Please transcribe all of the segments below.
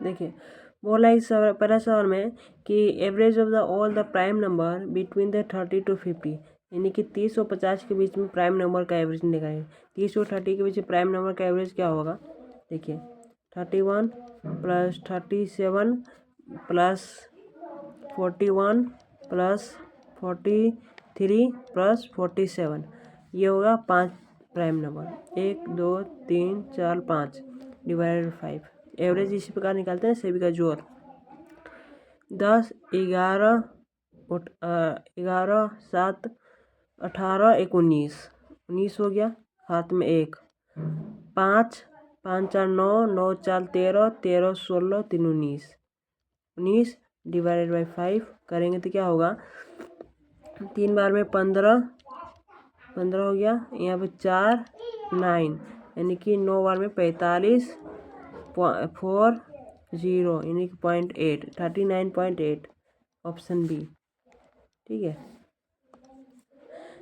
देखिए बोला इस पहला सवाल में कि average of the all the prime number between the 30 to 50, यानी कि 30 और 50 के बीच में प्राइम नंबर का एवरेज निकालें। 30 और 30 के बीच में प्राइम नंबर का एवरेज क्या होगा? देखिए 31 प्लस 37 प्लस 41 प्लस 43 प्लस 47, ये होगा 5 प्राइम नंबर। 1 2 3 4 5 डिवाइडेड 5। एवरेज इसी प्रकार निकालते हैं सभी का जोड़। 10 11 11 7 18 19 19 हो गया, हाथ में 1। 5 5 4 9 9 4 13 13 16 3 19 19 डिवाइडेड बाई 5 करेंगे तो क्या होगा? 3 बार में 15 15 हो गया, यहाँ पे 4 9, यानी कि 9 बार में 45 4 0, यानी कि 0.8 39.8, ऑप्शन बी। ठीक है,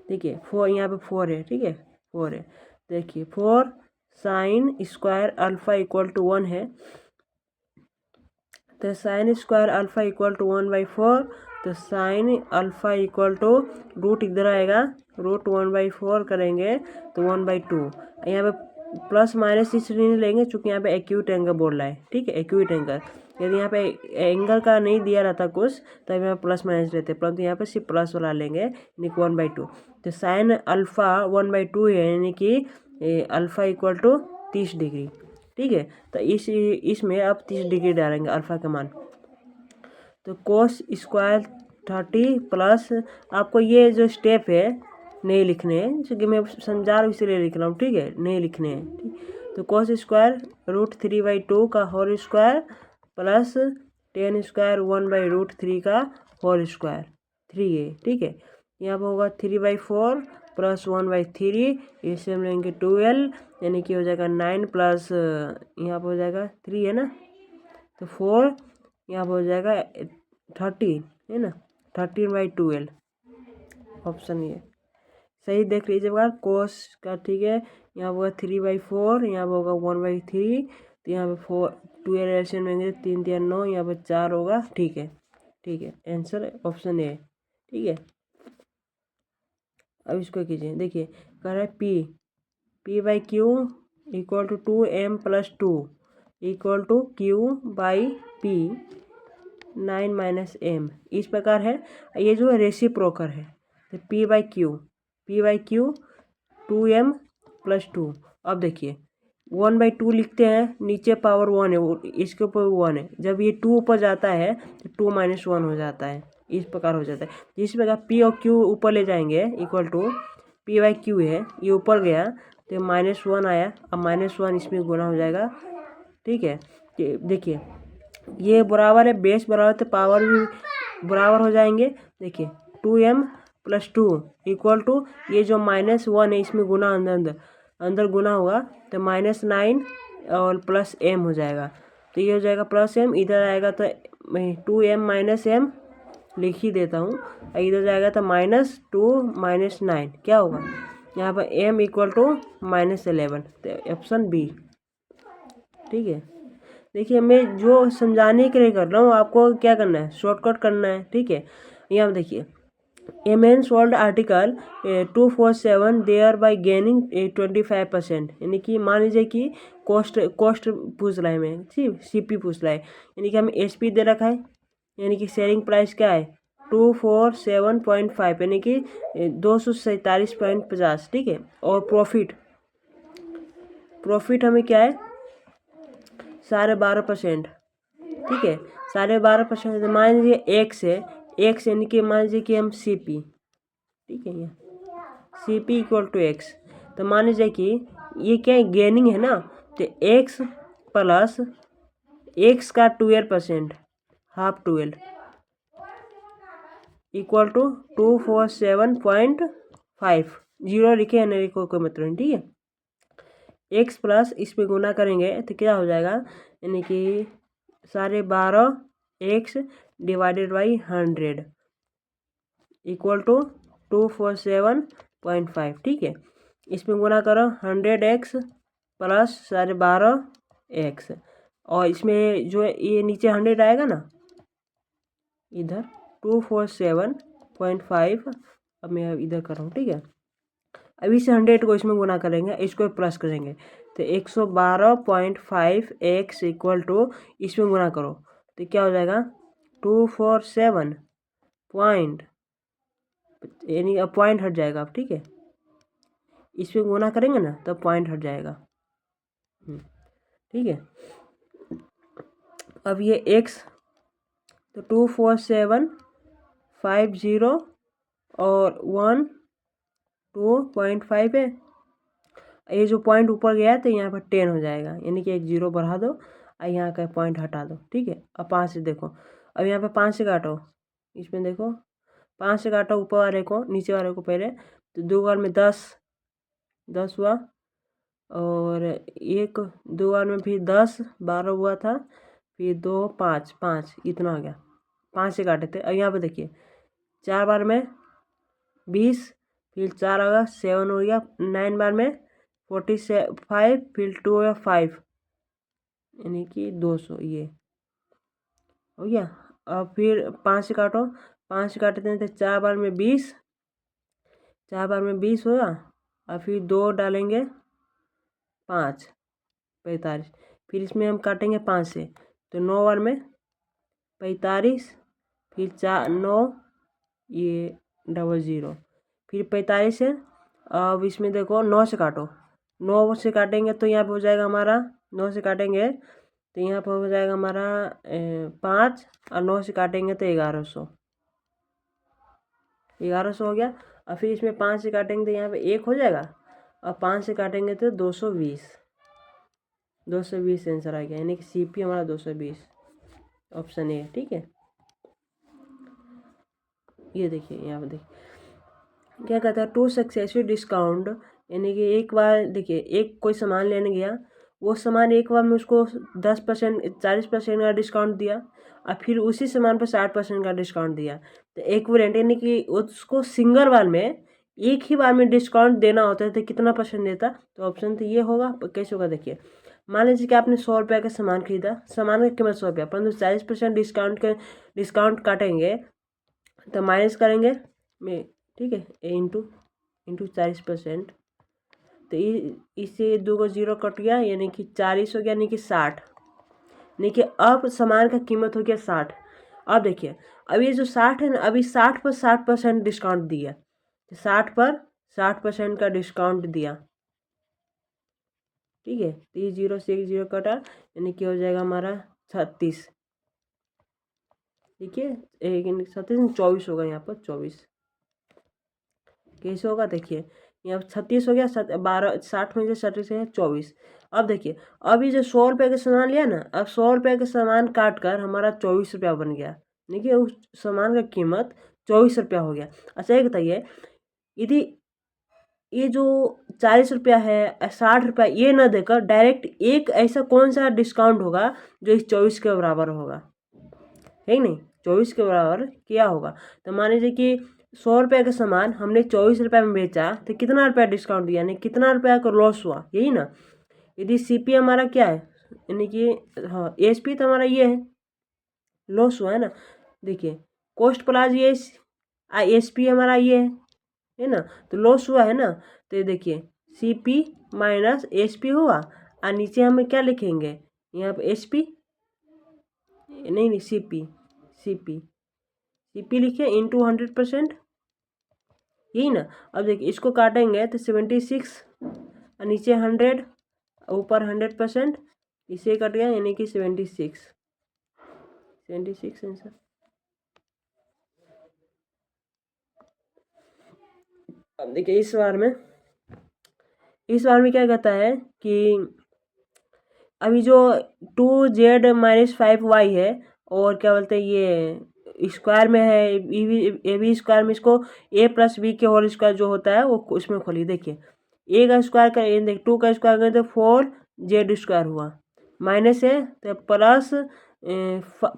देखिए 4 यहाँ पे 4 है, ठीक है 4 है। देखिए 4 sine square alpha equal to 1 है, तो sine square alpha equal to 1/4, तो sine alpha equal to root इधर आएगा, रूट 1/4 करेंगे तो 1/2। यहाँ पे प्लस माइनस इसलिए नहीं लेंगे चूँकि यहाँ पे एक्यूट एंगल बोल रहा है, ठीक है एक्यूट एंगल। यदि यहाँ पे एंगल का नहीं दिया रहता कुछ तो यहाँ प्लस माइनस लेते, परंतु यहाँ पे सिर्फ प्लस वाला लेंगे, यानी कि 1/2। तो साइन अल्फा 1/2 है, यानी कि अल्फा इक्वल टू 30 डिग्री। ठीक है, तो इसमें अब 30 डिग्री डालेंगे अल्फा का मान, तो कोस स्क्वायर 30 प्लस, आपको ये जो स्टेप है नहीं लिखने हैं क्योंकि मैं समझा रहा हूँ इसलिए लिख रहा हूँ, ठीक है नहीं लिखने हैं, ठीक। तो कोस स्क्वायर √3/2 का whole square plus ten square 1/√3 का होल स्क्वायर 3 है, ठीक है। यहाँ पर होगा 3/4 प्लस 1/3, इसे हम लेंगे 12, यानी कि हो जाएगा 9 प्लस यहाँ पर हो जाएगा 3 है ना, तो 4 यहाँ पर हो जाएगा 30 है ना, 13/12, ऑप्शन ये सही देख लीजिएगा। कोस का ठीक है, यहाँ होगा 3/4, यहाँ पर होगा 1/3, तो यहाँ पे 4 12 एल्सियम लेंगे 3 3 9, यहाँ पे 4 होगा, ठीक है ठीक है, आंसर ऑप्शन ए, ठीक है। अब इसको कीजिए, देखिए कह रहा है P/Q equal to 2m + 2 equal to Q/P 9 - m, इस प्रकार है। ये जो है रेसिप्रोकल है, तो P/Q 2m + 2। अब देखिए 1/2 लिखते हैं, नीचे पावर 1 है, इसके ऊपर 1 है, जब ये 2 ऊपर जाता है तो 2 - 1 हो जाता है, इस प्रकार हो जाता है। जिस प्रकार P और Q ऊपर ले जाएंगे इक्वल टू P/Q है, ये ऊपर गया तो -1 आया, अब -1 इसमें गुना हो जाएगा, ठीक है। देखिए ये बराबर है, बेस बराबर तो पावर भी बराबर हो जाएंगे। देखिए 2m + 2 इक्वल टू ये जो -1 है इसमें गुना अंदर गुना होगा, तो -9 और प्लस m हो जाएगा, तो ये हो जाएगा प्लस m, इधर आएगा तो 2m - m लिख ही देता हूँ, इधर जाएगा तो -2 - 9 क्या होगा, यहाँ पर m इक्वल टू -11, तो ऑप्शन बी, ठीक है। देखिए मैं जो समझाने के लिए कर रहा हूँ, आपको क्या करना है, शॉर्टकट करना है, ठीक है। यहाँ देखिए a man sold article 247 thereby gaining 25%, यानी कि मान लीजिए कि कॉस्ट पूछ रहा है, मैं CP पूछ रहा है, यानी कि हमें SP दे रखा है, यानी कि सेलिंग प्राइस क्या है 247.5, यानी कि 247.50, ठीक है। और प्रॉफिट हमें क्या है 12.5%, ठीक है 12.5%। मान लीजिए x यानी कि मान लीजिए कि हम CP, ठीक है, यहाँ CP इक्वल टू x, तो मान लीजिए कि ये क्या है गेनिंग है ना, तो x प्लस x का 12%, हाफ 12 इक्वल टू 247.5, जीरो लिखे या नहीं लिखो कोई मतलब नहीं, ठीक है। x प्लस इस पे गुना करेंगे तो क्या हो जाएगा, यानी कि 12.5x divided by 100 equal to 247.5, ठीक है। इसमें गुना करो 100x प्लस 12.5x और इसमें जो ये नीचे 100 आएगा ना, इधर 247.5, अब मैं इधर कर रहा हूँ, ठीक है। अब इस 100 को इसमें गुना करेंगे, इसको प्लस करेंगे, तो 112.5 x इक्वल टू इसमें गुना करो तो क्या हो जाएगा 247 पॉइंट, यानी अब पॉइंट हट जाएगा अब, ठीक है। इसमें गुना करेंगे ना तब पॉइंट हट जाएगा, ठीक है। अब ये x तो 24750 और 1 2.5 है। ये जो पॉइंट ऊपर गया तो यहाँ पर 10 हो जाएगा, यानी कि एक 0 बढ़ा दो और यहाँ का पॉइंट हटा दो, ठीक है। अब 5 से देखो, अब यहाँ पे 5 से काटो, इसमें देखो 5 से काटो ऊपर वाले को नीचे वाले को पहले, तो 2 बार में 10 हुआ, और 2 बार में फिर 10 12 हुआ था, फिर 2 5 इतना हो गया, 5 से काटे थे। अब यहाँ पे देखिए 4 बार में 20, फिर 4 होगा 7 हो गया, 9 बार में 45, फिर 2 या 5, यानी कि 200, ये हो गया। अब फिर 5 से काटो, 5 से काटते हैं तो 4 बार में 20, 4 बार में 20 होगा, और फिर 2 डालेंगे 5 45, फिर इसमें हम काटेंगे 5 से, तो 9 बार में 45, फिर 4 9, ये 00, फिर 45 है। अब इसमें देखो 9 से काटो, 9 से काटेंगे तो यहाँ पे हो जाएगा हमारा, 9 से काटेंगे तो यहाँ पर हो जाएगा हमारा 5, और 9 से काटेंगे तो 1100 हो गया। और फिर इसमें 5 से काटेंगे तो यहाँ पे 1 हो जाएगा, और 5 से काटेंगे तो 220 आंसर आ गया, यानी कि CP हमारा 220 ऑप्शन ए, ठीक है। ये देखिए यहाँ पे देखिए क्या कहता है, 2 सक्सेसिव डिस्काउंट, यानी कि एक बार देखिए एक कोई सामान लेने गया, वो सामान एक बार में उसको 10% 40% का डिस्काउंट दिया, और फिर उसी सामान पर 60% का डिस्काउंट दिया, तो इक्विवेलेंट यानी कि उसको सिंगल बार में एक ही बार में डिस्काउंट देना होता है तो कितना परसेंट देता, तो ऑप्शन तो ये होगा। कैसे होगा देखिए, मान लीजिए कि आपने 100 रुपये का सामान खरीदा, सामान की कीमत 100 रुपया, परंतु 40% डिस्काउंट काटेंगे तो माइनस करेंगे में, ठीक है, इंटू 40%, तो इससे 2 को 0 कट गया, यानी कि 40 हो गया, यानी कि 60, यानी कि अब सामान का कीमत हो गया 60। अब देखिए अब ये जो 60 है ना, अभी 60 पर 60% डिस्काउंट दिया, 60 पर 60% का डिस्काउंट दिया, ठीक है। तो ये 0 से 1 0 कटा, यानी कि हो जाएगा हमारा 36, ठीक है। 36 24 होगा, यहाँ पर 24 कैसे होगा देखिए, यहाँ 36 हो गया, 12 60 में से 36 है 24। अब देखिए अब ये जो 100 रुपये का सामान लिया ना, अब 100 रुपये का सामान काट कर हमारा 24 रुपया बन गया, देखिए उस सामान का कीमत 24 रुपया हो गया। अच्छा ये बताइए, यदि ये जो 40 रुपया है 60 रुपया ये ना देकर डायरेक्ट एक ऐसा कौन सा डिस्काउंट होगा जो इस 24 के बराबर होगा, है नहीं, 24 के बराबर क्या होगा। तो मान लीजिए कि 100 रुपये का सामान हमने 24 रुपये में बेचा, तो कितना रुपया डिस्काउंट दिया, यानी कितना रुपया का लॉस हुआ, यही ना। यदि CP हमारा क्या है, यानी कि हाँ ASP तो हमारा ये है, लॉस हुआ है ना। देखिए कॉस्ट प्लस ये ASP हमारा ये है ना, तो लॉस हुआ है ना। तो ये देखिए CP माइनस ASP हुआ, और नीचे हमें क्या लिखेंगे यहाँ पे SP, नहीं CP लिखे इंटू 100%, यही ना। अब देखिए इसको काटेंगे तो 76, और नीचे 100, ऊपर 100%, इसे कट गया, यानी कि 76 आंसर। अब देखिए इस बार में क्या कहता है कि अभी जो 2z - 5y है, और क्या बोलते हैं ये स्क्वायर में है, ए बी स्क्वायर में इसको a + b के होल स्क्वायर जो होता है वो उसमें खोलिए। देखिए a का स्क्वायर का 2 का स्क्वायर करें तो 4z स्क्वायर हुआ, माइनस है तो प्लस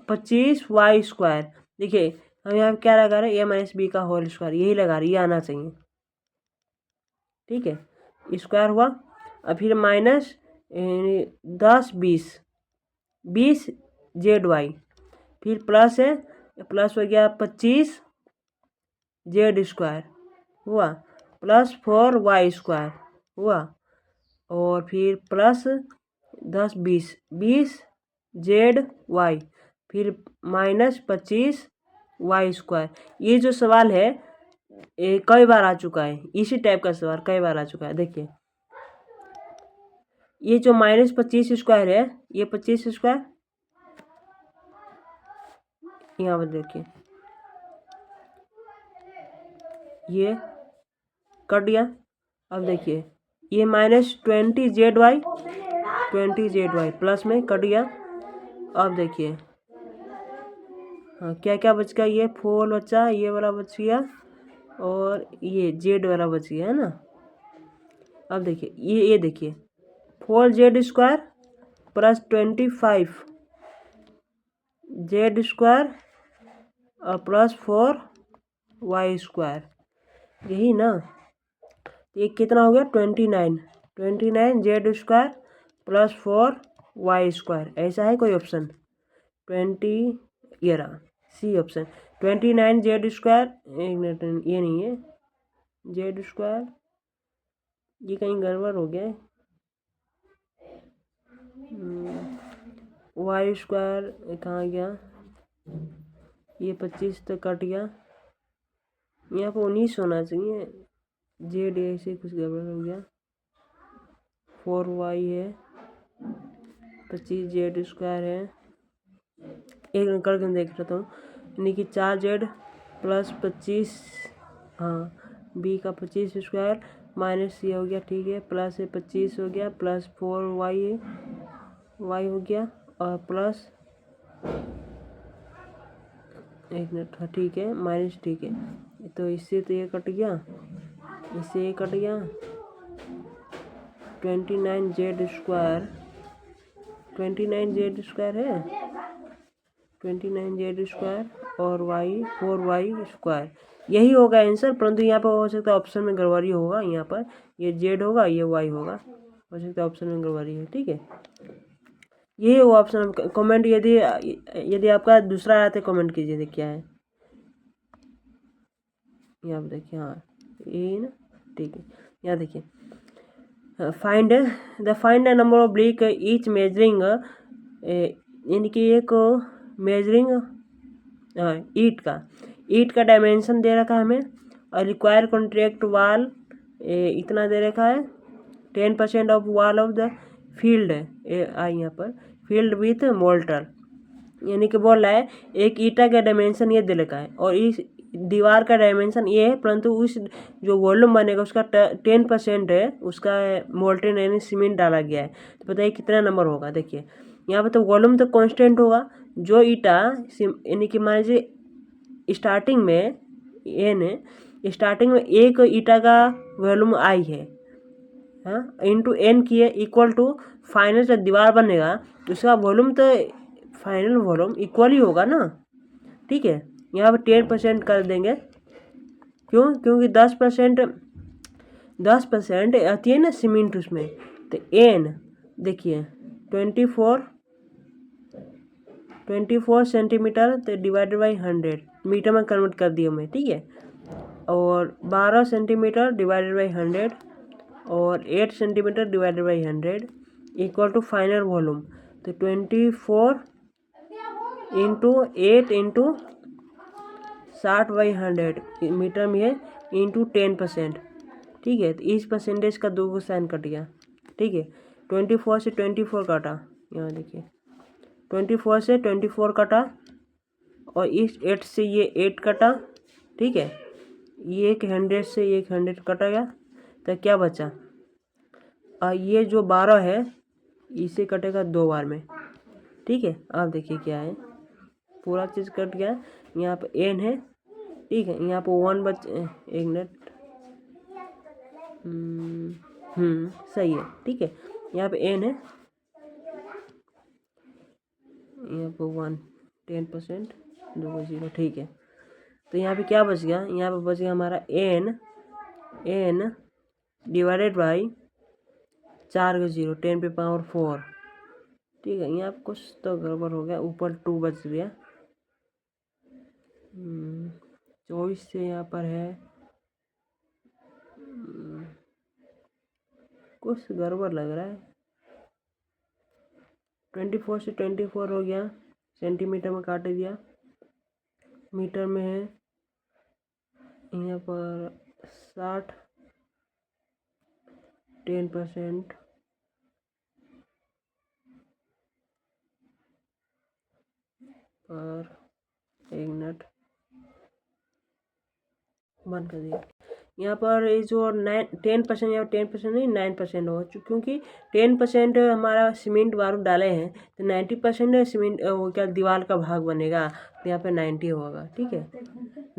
25y स्क्वायर। देखिए हम यहाँ क्या लगा रहे हैं, a - b का होल स्क्वायर, यही लगा रहे, ये आना चाहिए, ठीक है। स्क्वायर हुआ, और फिर माइनस 10 20 20 ZY, फिर प्लस है, प्लस हो गया 25 Z² हुआ, प्लस 4Y² हुआ, और फिर प्लस 20 ZY, फिर माइनस 25Y²। ये जो सवाल है ये कई बार आ चुका है, इसी टाइप का सवाल कई बार आ चुका है। देखिए ये जो -25² है, ये 25², यहाँ पर देखिए ये कट गया। अब देखिए ये -20 ZY प्लस में कट गया। अब देखिए हाँ क्या क्या बच गया, ये 4 बचा, ये वाला बच गया, और ये Z वाला बच गया है ना। अब देखिए ये देखिए 4Z² प्लस 25Z² और प्लस 4Y², यही ना। ये कितना हो गया 29Z² प्लस 4Y²। ऐसा है कोई ऑप्शन 20, ये रहा सी ऑप्शन 29Z²। एक मिनट, ये नहीं है Z², ये कहीं गड़बड़ हो गया है। Y² कहाँ गया, ये 25 तो कट गया, यहाँ पर 19 होना चाहिए, Z ऐसे कुछ गड़बड़ हो गया। 4Y है, 25Z² है, एक मिनट करके देख रहा हूँ, यानी कि 4Z प्लस 25, हाँ B का 25² माइनस ये हो गया, ठीक है, प्लस 25 हो गया, प्लस 4Y हो गया, और प्लस एक मिनट, हाँ ठीक है, माइनस, ठीक है। तो इससे तो ये कट गया, इससे ये कट गया, 29Z² है, 29Z² और 4Y², यही होगा आंसर। परंतु यहाँ पर हो सकता है ऑप्शन में गड़बड़ी होगा, यहाँ पर ये Z होगा, ये Y होगा, हो सकता है ऑप्शन में गड़बड़ी है, ठीक है। यही वो ऑप्शन। कमेंट यदि आपका दूसरा आया तो कमेंट कीजिए क्या है, यहाँ पर देखिए, हाँ यही ना, ठीक है। यहाँ देखिए find the number of brick each measuring, यानी कि एक मेजरिंग ईट का डायमेंशन दे रखा है हमें, और रिक्वायर कॉन्ट्रैक्ट वाल इतना दे रखा है, 10% of wall of the field यहाँ पर फील्ड विथ मोल्टर, यानी कि बोल रहा है एक ईटा का डायमेंशन ये दे रखा है और इस दीवार का डायमेंशन ये है, परंतु उस जो वॉल्यूम बनेगा उसका 10% है, उसका मोल्टेन यानी सीमेंट डाला गया है। तो बताइए कितना नंबर होगा। देखिए यहाँ पे तो वॉल्यूम तो कांस्टेंट होगा, जो ईटा यानी कि मान लीजिए स्टार्टिंग में स्टार्टिंग में एक ईटा का वॉल्यूम आई है, हाँ, इंटू n किए इक्वल टू फाइनल जब दीवार बनेगा तो उसका वॉल्यूम तो फाइनल वॉल्यूम इक्वल ही होगा ना, ठीक है। यहाँ पर 10% कर देंगे, क्यों, क्योंकि 10% आती है ना सीमेंट उसमें, तो n देखिए 24 सेंटीमीटर, तो डिवाइडेड बाई 100 मीटर में कन्वर्ट कर दिया मैं, ठीक है, और 12 सेंटीमीटर डिवाइडेड बाई 100 और 8 centimetre divided by 100 equal to final volume, तो 24 इंटू 8 इंटू 60/100 मीटर में है, इंटू 10%, ठीक है। तो इस परसेंटेज का 2 साइन कट गया, ठीक है। 24 से 24 काटा, यहाँ देखिए 24 से 24 कटा, और इस 8 से ये 8 कटा, ठीक है। ये 100 से 100 कटा गया, तो क्या बचा, और ये जो 12 है इसे कटेगा 2 बार में, ठीक है। आप देखिए क्या है, पूरा चीज़ कट गया। यहाँ पे n है, ठीक है, यहाँ पे 1 बच, एक मिनट, सही है, ठीक है। यहाँ पे n है, यहाँ पे 1 10% 2 0, ठीक है। तो यहाँ पे क्या बच गया, यहाँ पे बच गया हमारा n डिवाइडेड बाई 4 का 0 10 पे पावर 4, ठीक है, यहाँ कुछ तो गड़बड़ हो गया, ऊपर 2 बच गया। 24 से यहाँ पर है, कुछ गड़बड़ लग रहा है। 24 से 24 हो गया, सेंटीमीटर में काट दिया, मीटर में है यहाँ पर 60, 10% पर 1 मिनट, बंद कर दिया। यहाँ पर ये जो 10% या 10% नहीं 9% हो, क्योंकि 10% हमारा सीमेंट बारूद डाले हैं तो 90% सीमेंट वो क्या दीवार का भाग बनेगा, तो यहाँ पे 90 होगा। ठीक है,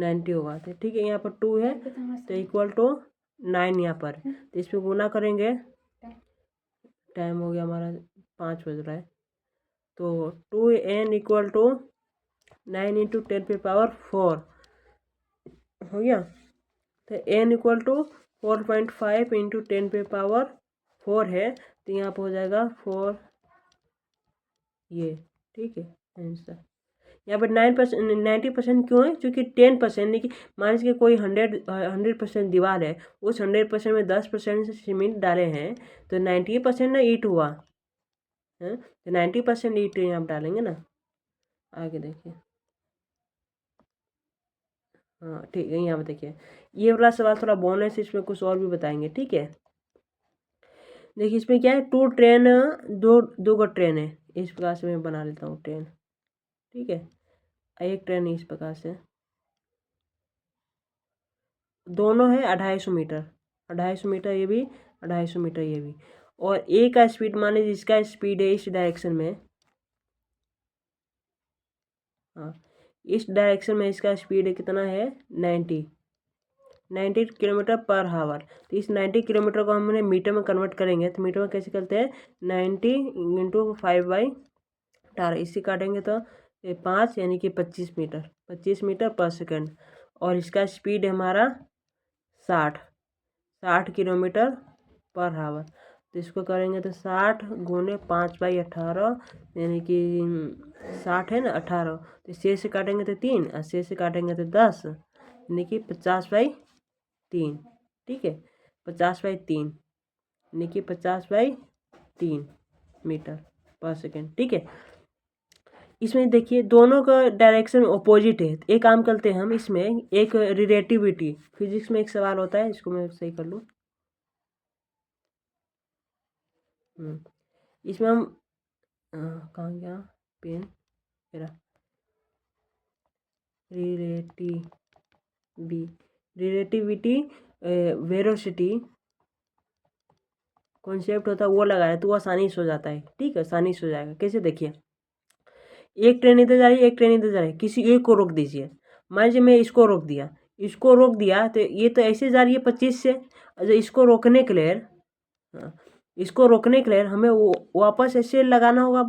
90 होगा। तो ठीक है, यहाँ पर 2 है तो इक्वल टू 9 यहाँ पर, तो इस पर गुना करेंगे। टाइम हो गया हमारा 5 बज रहा है, तो 2n इक्वल टू 9 इंटू 10⁴ हो गया। तो n इक्वल टू 4.5 इंटू 10⁴ है, तो यहाँ पर हो जाएगा 4 ये। ठीक है, आंसर यहाँ पर 90% क्यों है, क्योंकि 10% नहीं कि मान लीजिए कोई 100% दीवार है, उस 100% में 10% से सीमेंट डाले हैं, तो 90% ना ईंट हुआ है, तो 90% ईंट यहाँ पर डालेंगे ना। आगे देखिए, हाँ ठीक है, यहाँ पर देखिए ये वाला सवाल थोड़ा बोनस, इसमें कुछ और भी बताएंगे। ठीक है, देखिए इसमें क्या है, 2 ट्रेन, दो गो ट्रेन है, इस प्रकार से मैं बना लेता हूँ ट्रेन। ठीक है, एक ट्रेन इस प्रकार से, दोनों है 250 मीटर, 250 मीटर ये भी, 250 मीटर ये भी, और ए का स्पीड मान लीजिए, इसका स्पीड है इस डायरेक्शन में, हाँ इस डायरेक्शन में इसका स्पीड है कितना है 90 किलोमीटर पर हावर। तो इस 90 किलोमीटर को हमने मीटर में कन्वर्ट करेंगे, तो मीटर में कैसे करते हैं, 90 इंटू 5/18, इससे काटेंगे तो 5 यानी कि 25 मीटर पर सेकंड, और इसका स्पीड है हमारा 60 किलोमीटर पर हावर। तो इसको करेंगे तो 60 गुने 5/18 यानी कि 60 है ना 18, तो शेष से काटेंगे तो 3 और शेष से काटेंगे तो 10 यानी कि 50/3। ठीक है, 50/3 यानी कि 50/3 मीटर पर सेकेंड। ठीक है, इसमें देखिए दोनों का डायरेक्शन अपोजिट है, तो एक काम करते हैं हम, इसमें एक रिलेटिविटी, फिजिक्स में एक सवाल होता है, इसको मैं सही कर लूँ। इसमें हम कहाँ गया पेन मेरा, रिलेटिविटी वेलोसिटी कॉन्सेप्ट होता है, वो लगाया तो वो आसानी से हो जाता है। ठीक है, आसानी से हो जाएगा। कैसे, देखिए एक ट्रेन इधर जा रही है, एक ट्रेन इधर जा रही है, किसी एक को रोक दीजिए। मान लीजिए मैं इसको रोक दिया, तो ये तो ऐसे जा रही है 25 से, अच्छा इसको रोकने के लिए, इसको रोकने के लिए हमें वापस ऐसे लगाना होगा,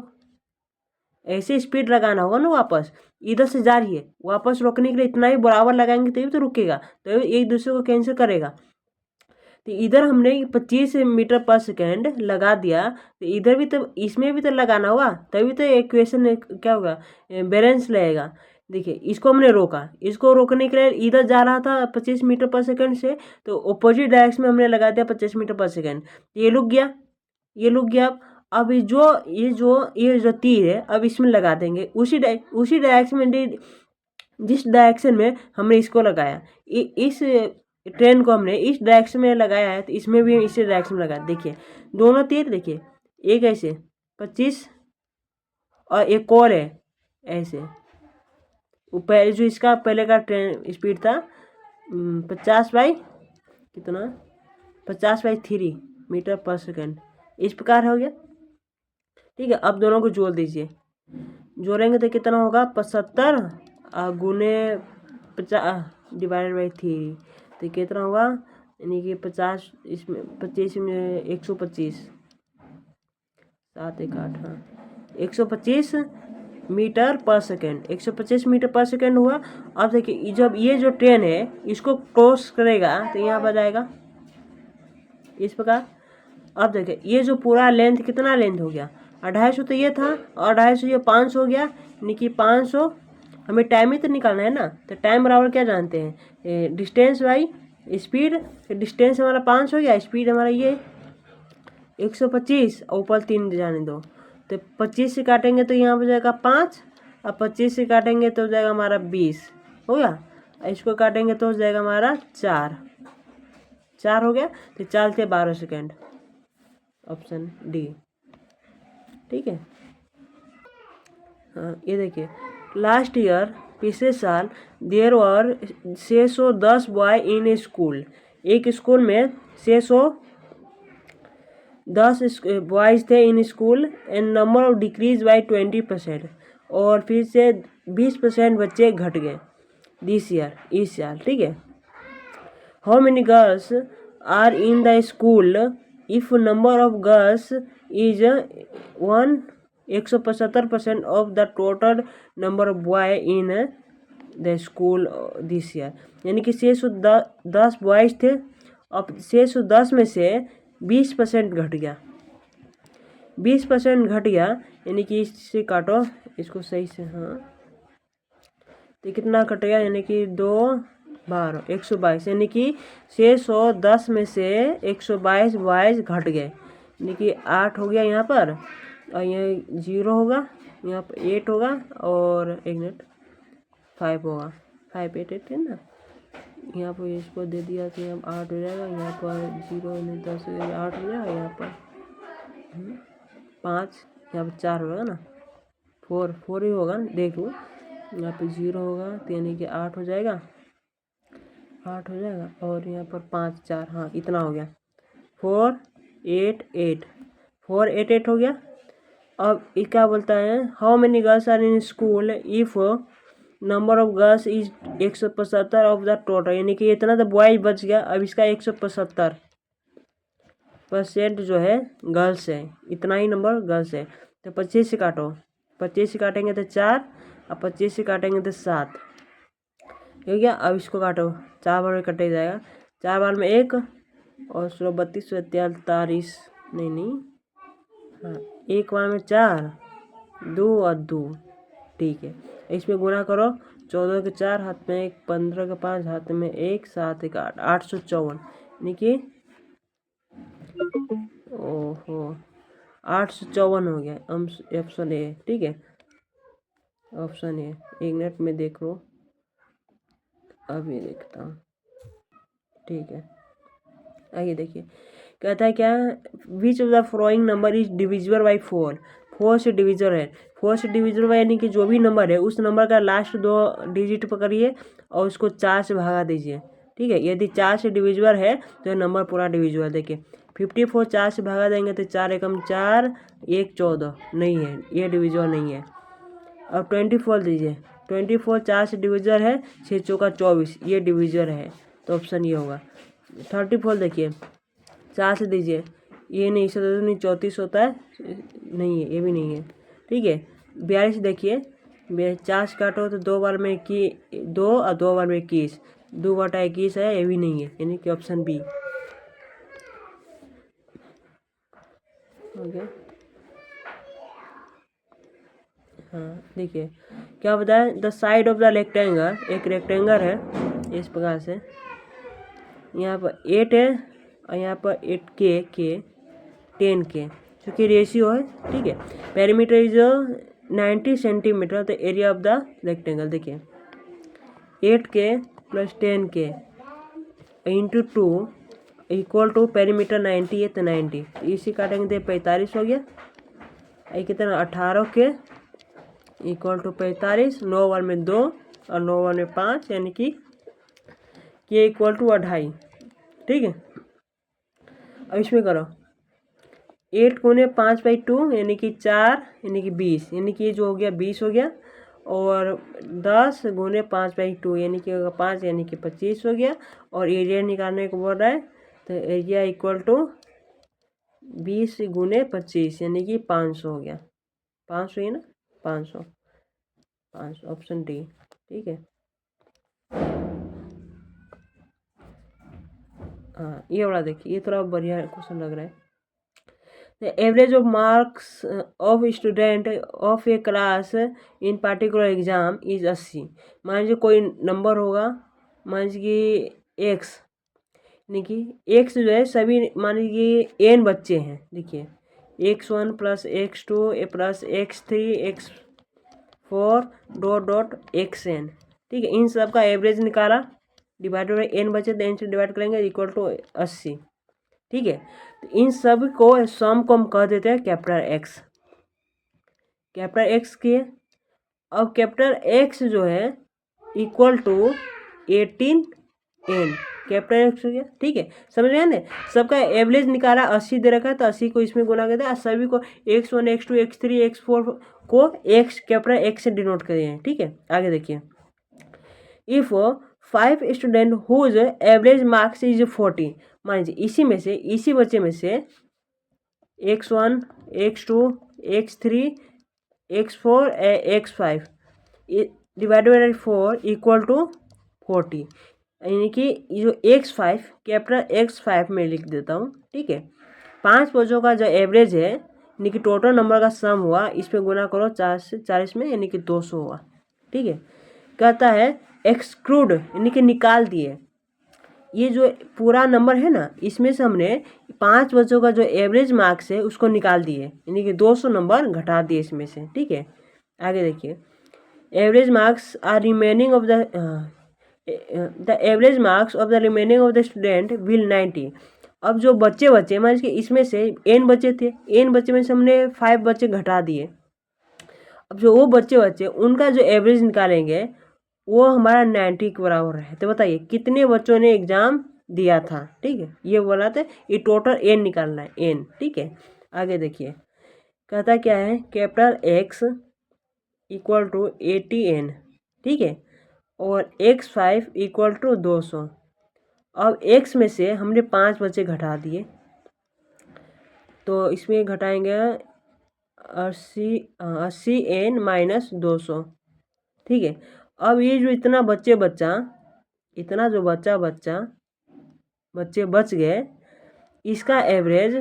ऐसे स्पीड लगाना होगा ना, वापस इधर से जा रही है, वापस रोकने के लिए इतना ही बराबर लगाएंगे तभी तो रुकेगा, तो एक दूसरे को कैंसिल करेगा। तो इधर हमने 25 मीटर पर सेकेंड लगा दिया, तो इधर भी तो, इसमें भी तो लगाना होगा, तभी तो इक्वेशन क्या होगा, बैलेंस लगेगा। देखिए इसको हमने रोका, इसको रोकने के लिए इधर जा रहा था 25 मीटर पर सेकेंड से, तो अपोजिट डायरेक्शन में हमने लगा दिया 25 मीटर पर सेकेंड, ये रुक गया, ये रुक गया। अब ये जो तीर है, अब इसमें लगा देंगे उसी डायरेक्शन में, जिस डायरेक्शन में हमने इसको लगाया, इस ट्रेन को हमने इस डायरेक्शन में लगाया है, तो इसमें भी इसी डायरेक्शन में लगाया। देखिए दोनों तीर, देखिए एक ऐसे 25 और एक और है ऐसे, पहले जो इसका पहले का ट्रेन स्पीड था 50/3 मीटर पर सेकेंड, इस प्रकार हो गया। ठीक है, अब दोनों को जोड़ दीजिए, जोड़ेंगे तो कितना होगा 75 गुने 50 डिवाइडेड बाई 3, तो कितना होगा, यानी कि 50, इसमें 25 में 125, 7 1 8, हाँ 125 मीटर पर सेकेंड, 125 मीटर पर सेकेंड हुआ। अब देखिए जब ये जो ट्रेन है इसको क्रॉस करेगा तो यहाँ पर जाएगा इस प्रकार। अब देखिए ये जो पूरा लेंथ, कितना लेंथ हो गया, 250 तो ये था और 250 ये 500 हो गया, यानी कि 500। हमें टाइम ही तो निकालना है ना, तो टाइम बराबर क्या जानते हैं, डिस्टेंस बाई स्पीड। डिस्टेंस हमारा 500 हो गया, स्पीड हमारा ये 125 और ऊपर 3 जाने दो, तो 25 से काटेंगे तो यहाँ हो जाएगा 5, और 25 से काटेंगे तो हो जाएगा हमारा 20 हो गया, इसको काटेंगे तो हो जाएगा हमारा 4 हो गया, तो 4 से 12 सेकेंड, ऑप्शन डी। ठीक है। हाँ ये देखिए, लास्ट ईयर पिछले साल देर वर 610 बॉय इन ए स्कूल। एक स्कूल में 610 बॉयज थे in school, and number of decrease by 20%, और फिर से 20% बच्चे घट गए दिस ईयर, इस साल। ठीक है। How many girls are in the school if number of girls is 175% of the total number of boy in the school this year. यानी कि 610 बॉयज थे, अब 610 में से 20% घट गया, 20% घट गया, यानी कि इससे काटो इसको सही से। हाँ तो कितना कटेगा, यानी कि 2 12 122, यानी कि 610 में से 122 बॉयज घट गए, यानी कि 8 हो गया यहाँ पर, और यहाँ 0 होगा, यहाँ पर 8 होगा, और 1 मिनट 5 होगा, 5 8 8 है ना, यहाँ पर इसको दे दिया तो यहाँ 8 हो जाएगा, यहाँ पर 0 10 8 हो जाएगा, यहाँ पर 5, यहाँ पर 4 होगा ना, 4 ही होगा, देख लो यहाँ पे 0 होगा, तो यानी कि 8 हो जाएगा, 8 हो जाएगा, और यहाँ पर 5 4, हाँ इतना हो गया, 4 8 8, 4 8 8 हो गया। अब ये क्या बोलता है, how many girls are in school if number of girls is 175 of the total, यानी कि इतना तो बॉयज बच गया, अब इसका 175% जो है गर्ल्स है, इतना ही नंबर गर्ल्स है, तो 25 से काटो, 25 से काटेंगे तो 4, और 25 से काटेंगे तो 7 हो गया। अब इसको काटो, 4 बार में कटे जाएगा, 4 बार में 1, और 16 32 43, नहीं हाँ 1 बार में 4 2 और 2, ठीक है। इसमें गुणा करो, 14 के 4 हाथ में 1, 15 के 5 हाथ में 1, 7 1 8, 854, यानी कि ओहो 854 हो गया, ऑप्शन ए। ठीक है, ऑप्शन ए। 1 मिनट में देख लो, अभी देखता हूँ। ठीक है, आइए देखिए, कहता है क्या, which of the following number is divisible by 4। 4 से डिविजर है, 4 से डिविजल बाई यानी कि जो भी नंबर है उस नंबर का लास्ट 2 डिजिट पकड़िए और उसको 4 से भगा दीजिए। ठीक है, यदि 4 से डिविजिबल है तो नंबर पूरा डिविजिबल। देखिए 54 4 से भगा देंगे तो 4 एकम 4 1 14, नहीं है, ये डिविजिबल नहीं है। अब 24 दीजिए, 24 4 से डिविजर है, 6 चौका 24, ये डिविजर है, तो ऑप्शन ये होगा। 34 देखिए 4 से दीजिए, ये नहीं, 17 नहीं 34 होता है, नहीं है, ये भी नहीं है। ठीक है, 42 देखिए, 4 काटो तो 2 बार में 2 और 2 बार में 21, 2/21 है, ये भी नहीं है, यानी कि ऑप्शन बी हो गया। हाँ देखिए क्या बताया, the side of the rectangle, एक रेक्टेंगल है इस प्रकार से, यहाँ पर 8 है और यहाँ पर 8 के 10 के, क्योंकि रेशियो है। ठीक है, पेरीमीटर इज 90 सेंटीमीटर, तो एरिया ऑफ द रेक्टेंगल देखिए 8 के प्लस 10 के इंटू 2 इक्वल टू पेरीमीटर 90 है, तो 90, इसी काटेंगे तो 45 हो गया। ये कितना 18 के इक्वल टू 45, 9 बार में 2 और 9 बार में 5, यानी कि ये इक्वल टू 2.5। ठीक है, अब इसमें करो 8 गुने 5/2, यानी कि 4, यानी कि 20, यानी कि ये जो हो गया 20 हो गया, और 10 गुने 5/2 यानी कि होगा 5, यानी कि 25 हो गया, और एरिया निकालने को बोल रहा है, तो एरिया इक्वल टू 20 गुने 25, यानी कि 500 हो गया, 500 है ना, 500, ऑप्शन डी। ठीक है, हाँ ये वाला देखिए, ये थोड़ा बढ़िया क्वेश्चन लग रहा है। The average of marks of student of A class in particular exam is 80। मान लीजिए कोई नंबर होगा, मान लीजिए एक्स, यानी कि एक्स जो है सभी, मान लीजिए एन बच्चे हैं, देखिए x1 plus x2 plus x3 x4 dot dot xn, ठीक है। इन सब का एवरेज निकाला, डिवाइडेड बाई एन बचे तो एन से डिवाइड करेंगे, इक्वल टू 80, ठीक है। तो इन सब को सम को हम कह देते हैं कैपिटल एक्स, कैपिटल एक्स के। अब कैपिटल एक्स जो है equal to 18n, capital x हो गया, ठीक है। समझ रहे हैं ना, सबका एवरेज निकाला, 80 दे रखा है तो 80 को इसमें गुना करते हैं, सभी को x1 x2 x3 x4 को x कैपिटल एक्स से डिनोट करें हैं, ठीक है। आगे देखिए, if 5 student whose average marks is 40, मान लीजिए इसी में से, इसी बच्चे में से x1 x2 x3 x4 x5 divided by 4 equal to 40, यानी कि जो x5 कैपिटल x5 में लिख देता हूँ, ठीक है। 5 बच्चों का जो एवरेज है, यानी कि टोटल नंबर का सम हुआ, इस पे गुना करो 4 से 40 में, यानी कि 200 हुआ, ठीक है। कहता है एक्सक्लूड, यानी कि निकाल दिए, ये जो पूरा नंबर है ना, इसमें से हमने 5 बच्चों का जो एवरेज मार्क्स है उसको निकाल दिए, यानी कि 200 नंबर घटा दिए इसमें से, ठीक है। आगे देखिए, average marks are remaining of the average marks of the remaining of the student will 90। अब जो बच्चे बच्चे मान लीजिए इसमें से n बच्चे थे, n बच्चे में से हमने 5 बच्चे घटा दिए, अब जो वो बच्चे उनका जो एवरेज निकालेंगे वो हमारा 90 के बराबर है। तो बताइए कितने बच्चों ने एग्जाम दिया था, ठीक है, ये बोला था। ये टोटल n निकालना है, n, ठीक है। आगे देखिए, कहता क्या है, capital x equal to 80n, ठीक है, और x5 इक्वल टू 200। अब x में से हमने 5 बच्चे घटा दिए, तो इसमें घटाएंगे 80n माइनस 200, ठीक है। अब ये जो इतना बच्चे बच गए, इसका एवरेज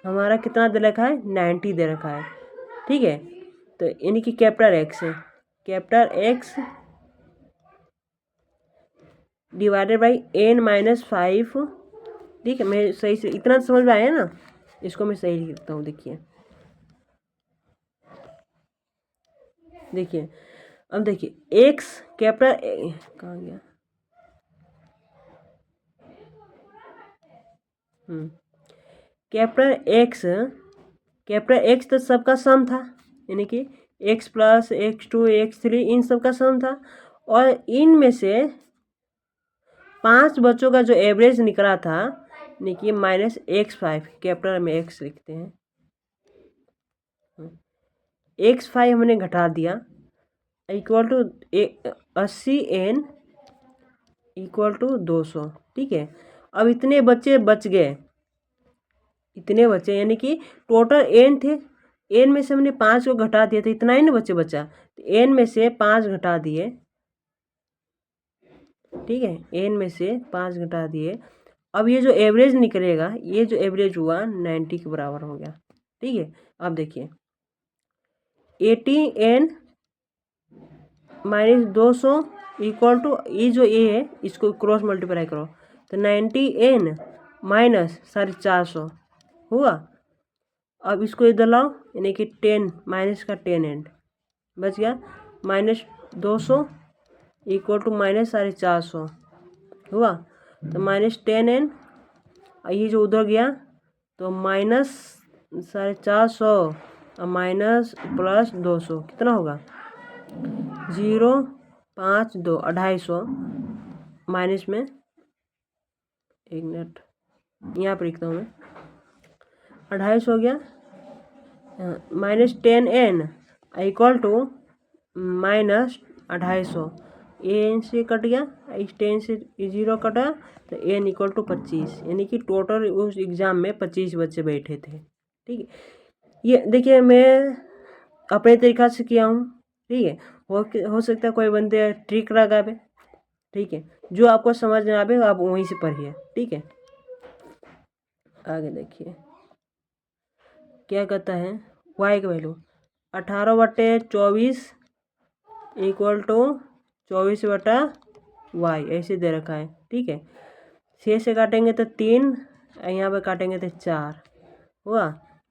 हमारा कितना दे रखा है, 90 दे रखा है, ठीक है। तो यानी कि कैपिटल एक्स है, capital x divided by n minus 5, ठीक है। मैं सही से इतना समझ में आया ना, इसको मैं सही लिखता हूँ, देखिए अब देखिए x कैपिटल कहाँ गया, कैपिटल एक्स तो सबका सम था, यानी कि x प्लस x2 x3 इन सब का सम था, और इनमें से 5 बच्चों का जो एवरेज निकला था, यानी कि माइनस x5, कैपिटल में x लिखते हैं, x5 हमने घटा दिया, equal to 80n equal to 200, ठीक है। अब इतने बच्चे बच गए, इतने बच्चे, यानी कि टोटल n थे, n में से हमने 5 को घटा दिया, तो इतना ही ना बच्चे बचा, तो n में से 5 घटा दिए, ठीक है, n में से 5 घटा दिए। अब ये जो एवरेज निकलेगा, ये जो एवरेज हुआ 90 के बराबर हो गया, ठीक है। अब देखिए 80n माइनस 200 इक्वल टू, ये जो a है इसको क्रॉस मल्टीप्लाई करो, तो 90n माइनस 450 हुआ। अब इसको इधर लाओ, यानी कि 10 माइनस का 10n बच गया, माइनस 200 इक्वल टू माइनस 450 हुआ, तो माइनस 10n, ये जो उधर गया तो माइनस 450 और माइनस प्लस 200 कितना होगा, 052 250 माइनस में, एक मिनट यहाँ पर लिखता हूँ मैं, 250 हो गया, minus 10n equal to minus 250, n से कट गया, इस 10 से 0 कटा, तो n इक्वल टू 25, यानी कि टोटल उस एग्ज़ाम में 25 बच्चे बैठे थे, ठीक है। ये देखिए मैं अपने तरीक़ा से किया हूँ, ठीक है। हो सकता है कोई बंदे ट्रिक लगावे, ठीक है, जो आपको समझ में आवे आप वहीं से पढ़िए, ठीक है। आगे देखिए, क्या कहता है y की वैल्यू 18/24 इक्वल टू 24/y ऐसे दे रखा है। ठीक है, 6 से काटेंगे तो 3, यहाँ पे काटेंगे तो 4 हुआ,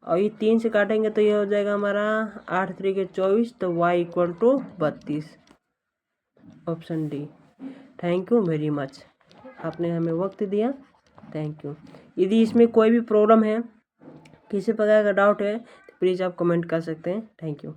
और ये 3 से काटेंगे तो ये हो जाएगा हमारा 8 3 24, तो y equal to 32, option D. Thank you very much, आपने हमें वक्त दिया, थैंक यू। यदि इसमें कोई भी प्रॉब्लम है, किसी प्रकार का डाउट है तो प्लीज़ आप कमेंट कर सकते हैं। Thank you.